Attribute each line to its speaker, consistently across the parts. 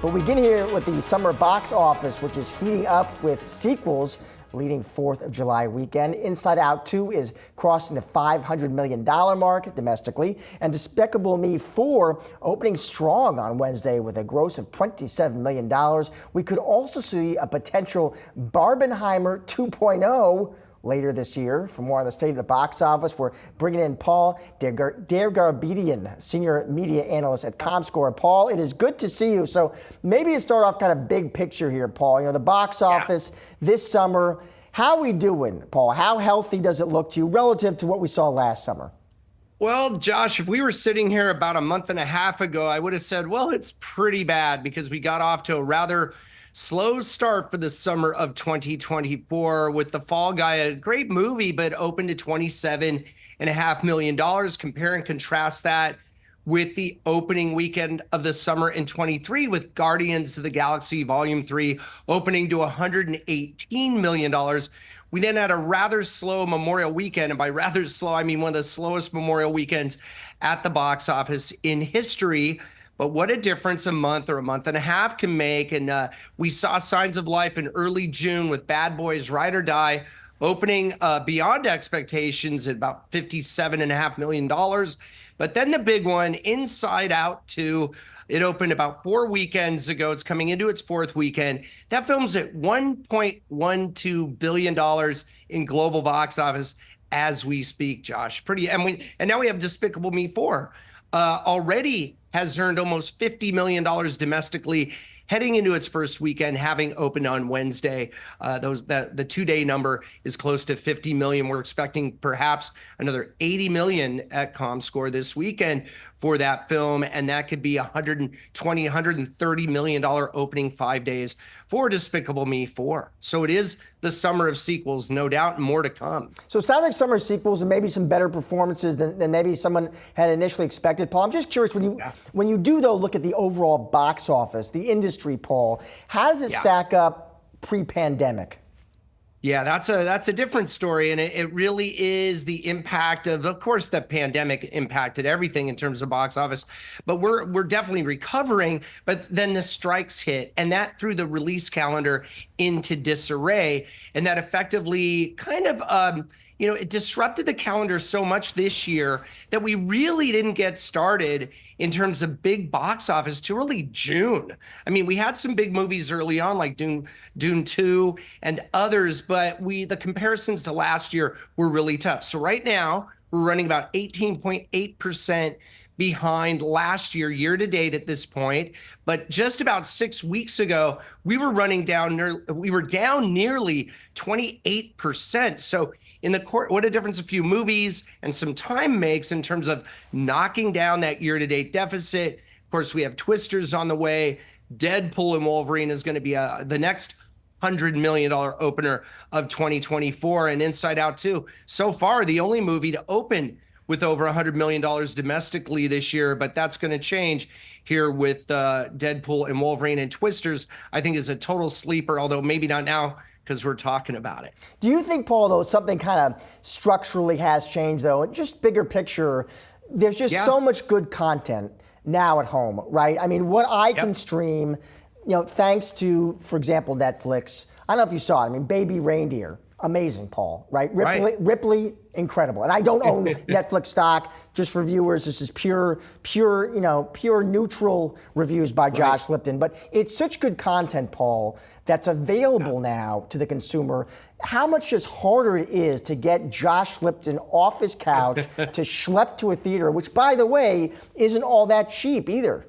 Speaker 1: But we begin here with the summer box office, which is heating up with sequels leading 4th of July weekend. Inside Out 2 is crossing the $500 million mark domestically, and Despicable Me 4 opening strong on Wednesday with a gross of $27 million. We could also see a potential Barbenheimer 2.0 later this year. For more on the state of the box office, we're bringing in Paul Dergarabedian, senior media analyst at ComScore. Paul, it is good to see you. So maybe to start off kind of big picture here, Paul, the box office this summer, how are we doing, Paul? How healthy does it look to you relative to what we saw last summer?
Speaker 2: Well, Josh, if we were sitting here about a month and a half ago, I would have said, well, it's pretty bad because we got off to a rather slow start for the summer of 2024 with The Fall Guy, a great movie, but opened to $27.5 million. Compare and contrast that with the opening weekend of the summer in 23 with Guardians of the Galaxy Volume 3 opening to $118 million. We then had a rather slow Memorial weekend, and by rather slow, I mean one of the slowest Memorial weekends at the box office in history. But what a difference a month or a month and a half can make. And we saw signs of life in early June with Bad Boys Ride or Die opening beyond expectations at about $57.5 million. But then the big one, Inside Out 2, it opened about 4 weekends ago. It's coming into its 4th weekend. That film's at $1.12 billion in global box office as we speak, Josh. And now we have Despicable Me 4. Already has earned almost $50 million domestically, heading into its first weekend, having opened on Wednesday. The 2-day number is close to 50 million. We're expecting perhaps another 80 million at ComScore this weekend for that film, and that could be $130 million opening 5 days for Despicable Me 4. So it is the summer of sequels, no doubt, and more to come.
Speaker 1: So it sounds like summer sequels and maybe some better performances than maybe someone had initially expected. Paul, I'm just curious, when you do, though, look at the overall box office, the industry, Paul, how does it stack up pre-pandemic?
Speaker 2: Yeah, that's a different story, and it really is the impact of course, the pandemic impacted everything in terms of box office, but we're definitely recovering. But then the strikes hit, and that threw the release calendar into disarray, and that effectively kind of it disrupted the calendar so much this year that we really didn't get started in terms of big box office to really June. I mean, we had some big movies early on like Dune 2 and others, but the comparisons to last year were really tough. So right now we're running about 18.8% behind last year to date at this point. But just about 6 weeks ago, we were down nearly 28%. So in the court, what a difference a few movies and some time makes in terms of knocking down that year-to-date deficit. Of course, we have Twisters on the way. Deadpool and Wolverine is going to be the next $100 million opener of 2024, and Inside Out 2. So far, the only movie to open with over $100 million domestically this year, but that's going to change here with Deadpool and Wolverine. And Twisters, I think, is a total sleeper, although maybe not now because we're talking about it.
Speaker 1: Do you think, Paul, though, something kind of structurally has changed, though? Just bigger picture, there's just so much good content now at home, right? I mean, what I can stream, thanks to, for example, Netflix. I don't know if you saw it. I mean, Baby Reindeer. Amazing, Paul, right? Ripley, incredible. And I don't own Netflix stock. Just for viewers, this is pure neutral reviews by Josh Lipton. But it's such good content, Paul, that's available now to the consumer. How much just harder it is to get Josh Lipton off his couch to schlep to a theater, which, by the way, isn't all that cheap either.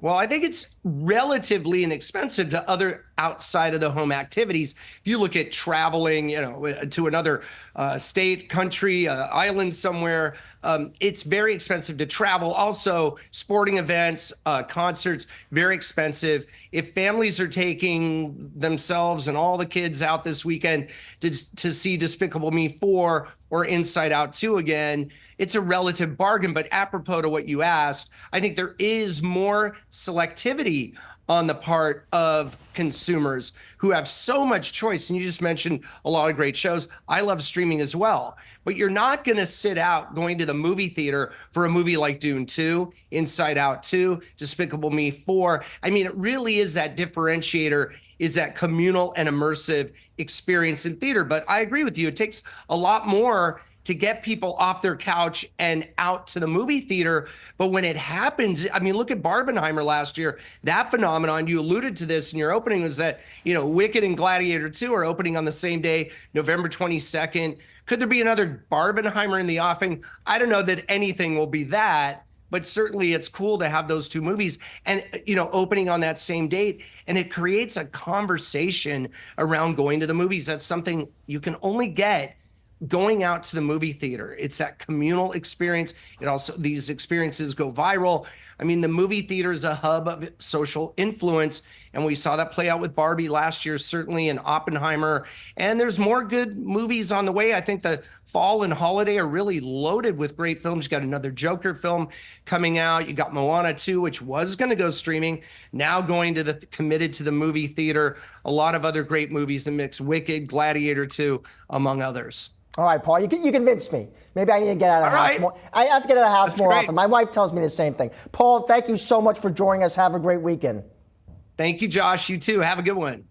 Speaker 2: Well, I think it's relatively inexpensive to other outside of the home activities. If you look at traveling, to another state, country, island somewhere, it's very expensive to travel. Also, sporting events, concerts, very expensive. If families are taking themselves and all the kids out this weekend to see Despicable Me 4 or Inside Out 2 again, it's a relative bargain. But apropos to what you asked, I think there is more selectivity on the part of consumers who have so much choice. And you just mentioned a lot of great shows. I love streaming as well. But you're not going to sit out going to the movie theater for a movie like Dune 2, Inside Out 2, Despicable Me 4. I mean, it really is that differentiator, is that communal and immersive experience in theater. But I agree with you. It takes a lot more to get people off their couch and out to the movie theater. But when it happens, I mean, look at Barbenheimer last year. That phenomenon, you alluded to this in your opening, was that, Wicked and Gladiator 2 are opening on the same day, November 22nd. Could there be another Barbenheimer in the offing? I don't know that anything will be that, but certainly it's cool to have those two movies and, opening on that same date. And it creates a conversation around going to the movies. That's something you can only get going out to the movie theater. It's that communal experience. These experiences go viral. I mean, the movie theater is a hub of social influence, and we saw that play out with Barbie last year, certainly, in Oppenheimer. And there's more good movies on the way. I think the fall and holiday are really loaded with great films. You got another Joker film coming out. You got Moana 2, which was going to go streaming, now going to committed to the movie theater. A lot of other great movies in the mix, Wicked, Gladiator 2, among others.
Speaker 1: All right, Paul, you convinced me. Maybe I need to get out of the house more. I have to get out of the house more often. My wife tells me the same thing. Paul, thank you so much for joining us. Have a great weekend.
Speaker 2: Thank you, Josh. You too. Have a good one.